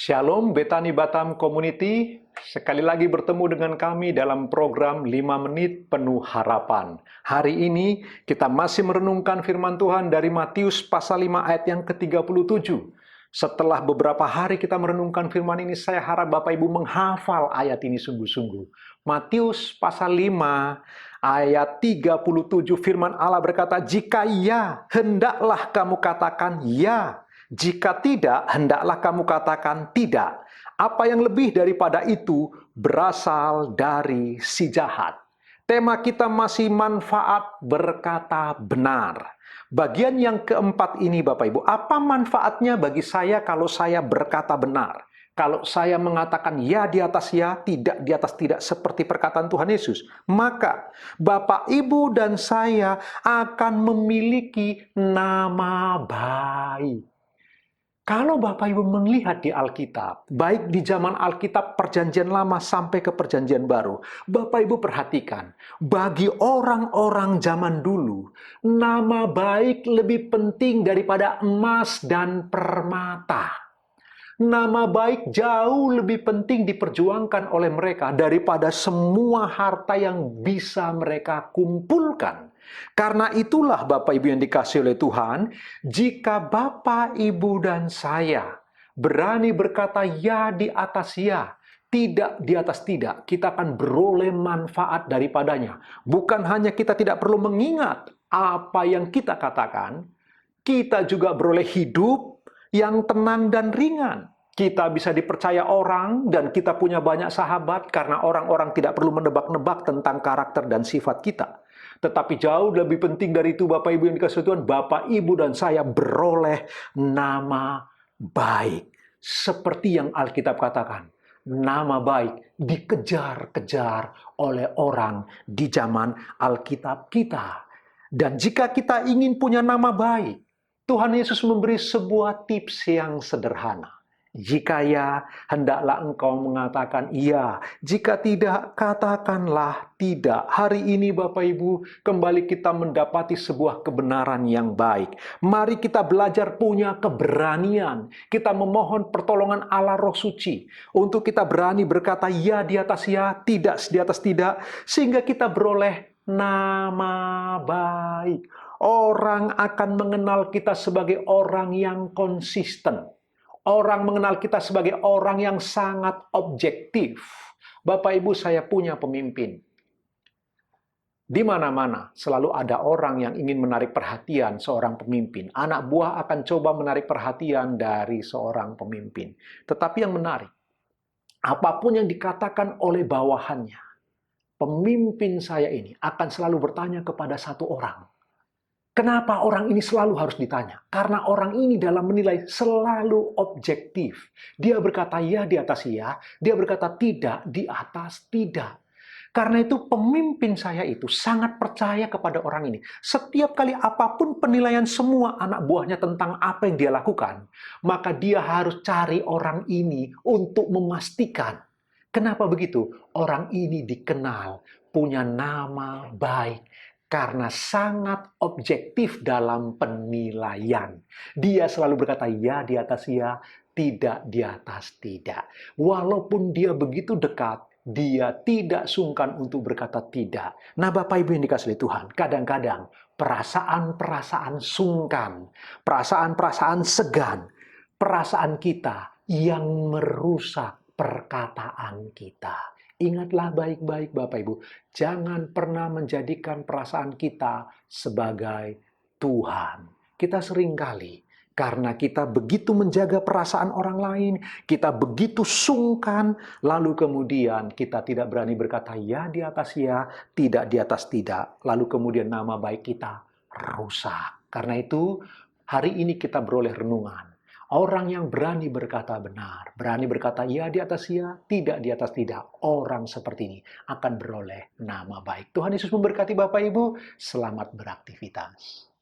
Shalom Betani Batam Community, sekali lagi bertemu dengan kami dalam program 5 Menit Penuh Harapan. Hari ini kita masih merenungkan firman Tuhan dari Matius pasal 5 ayat yang ke-37. Setelah beberapa hari kita merenungkan firman ini, saya harap Bapak Ibu menghafal ayat ini sungguh-sungguh. Matius pasal 5 ayat 37 firman Allah berkata, "Jika ya, hendaklah kamu katakan ya. Jika tidak, hendaklah kamu katakan tidak. Apa yang lebih daripada itu berasal dari si jahat." Tema kita masih manfaat berkata benar. Bagian yang keempat ini Bapak Ibu, apa manfaatnya bagi saya kalau saya berkata benar? Kalau saya mengatakan ya di atas ya, tidak di atas tidak seperti perkataan Tuhan Yesus, maka Bapak Ibu dan saya akan memiliki nama baik. Kalau Bapak Ibu melihat di Alkitab, baik di zaman Alkitab Perjanjian Lama sampai ke Perjanjian Baru, Bapak Ibu perhatikan, bagi orang-orang zaman dulu, nama baik lebih penting daripada emas dan permata. Nama baik jauh lebih penting diperjuangkan oleh mereka daripada semua harta yang bisa mereka kumpulkan. Karena itulah Bapak Ibu yang dikasihi oleh Tuhan, jika Bapak Ibu dan saya berani berkata ya di atas ya, tidak di atas tidak, kita akan beroleh manfaat daripadanya. Bukan hanya kita tidak perlu mengingat apa yang kita katakan, kita juga beroleh hidup yang tenang dan ringan. Kita bisa dipercaya orang dan kita punya banyak sahabat karena orang-orang tidak perlu menebak-nebak tentang karakter dan sifat kita. Tetapi jauh lebih penting dari itu Bapak Ibu yang dikasihi Tuhan, Bapak Ibu dan saya beroleh nama baik. Seperti yang Alkitab katakan, nama baik dikejar-kejar oleh orang di zaman Alkitab kita. Dan jika kita ingin punya nama baik, Tuhan Yesus memberi sebuah tips yang sederhana. Jika ya, hendaklah engkau mengatakan iya. Jika tidak, katakanlah tidak. Hari ini Bapak Ibu, kembali kita mendapati sebuah kebenaran yang baik. Mari kita belajar punya keberanian. Kita memohon pertolongan Allah Roh Suci. Untuk kita berani berkata ya di atas ya, tidak di atas tidak. Sehingga kita beroleh nama baik. Orang akan mengenal kita sebagai orang yang konsisten. Orang mengenal kita sebagai orang yang sangat objektif. Bapak Ibu, saya punya pemimpin. Di mana-mana selalu ada orang yang ingin menarik perhatian seorang pemimpin. Anak buah akan coba menarik perhatian dari seorang pemimpin. Tetapi yang menarik, apapun yang dikatakan oleh bawahannya, pemimpin saya ini akan selalu bertanya kepada satu orang. Kenapa orang ini selalu harus ditanya? Karena orang ini dalam menilai selalu objektif. Dia berkata ya di atas ya, dia berkata tidak di atas tidak. Karena itu pemimpin saya itu sangat percaya kepada orang ini. Setiap kali apapun penilaian semua anak buahnya tentang apa yang dia lakukan, maka dia harus cari orang ini untuk memastikan. Kenapa begitu? Orang ini dikenal, punya nama baik. Karena sangat objektif dalam penilaian. Dia selalu berkata ya di atas ya, tidak di atas tidak. Walaupun dia begitu dekat, dia tidak sungkan untuk berkata tidak. Nah Bapak Ibu yang dikasihi Tuhan, kadang-kadang perasaan-perasaan sungkan, perasaan-perasaan segan, perasaan kita yang merusak perkataan kita. Ingatlah baik-baik Bapak Ibu, jangan pernah menjadikan perasaan kita sebagai Tuhan. Kita seringkali, karena kita begitu menjaga perasaan orang lain, kita begitu sungkan, lalu kemudian kita tidak berani berkata ya di atas ya, tidak di atas tidak. Lalu kemudian nama baik kita rusak. Karena itu, hari ini kita beroleh renungan. Orang yang berani berkata benar, berani berkata ya di atas ya, tidak di atas tidak. Orang seperti ini akan beroleh nama baik. Tuhan Yesus memberkati Bapak Ibu. Selamat beraktivitas.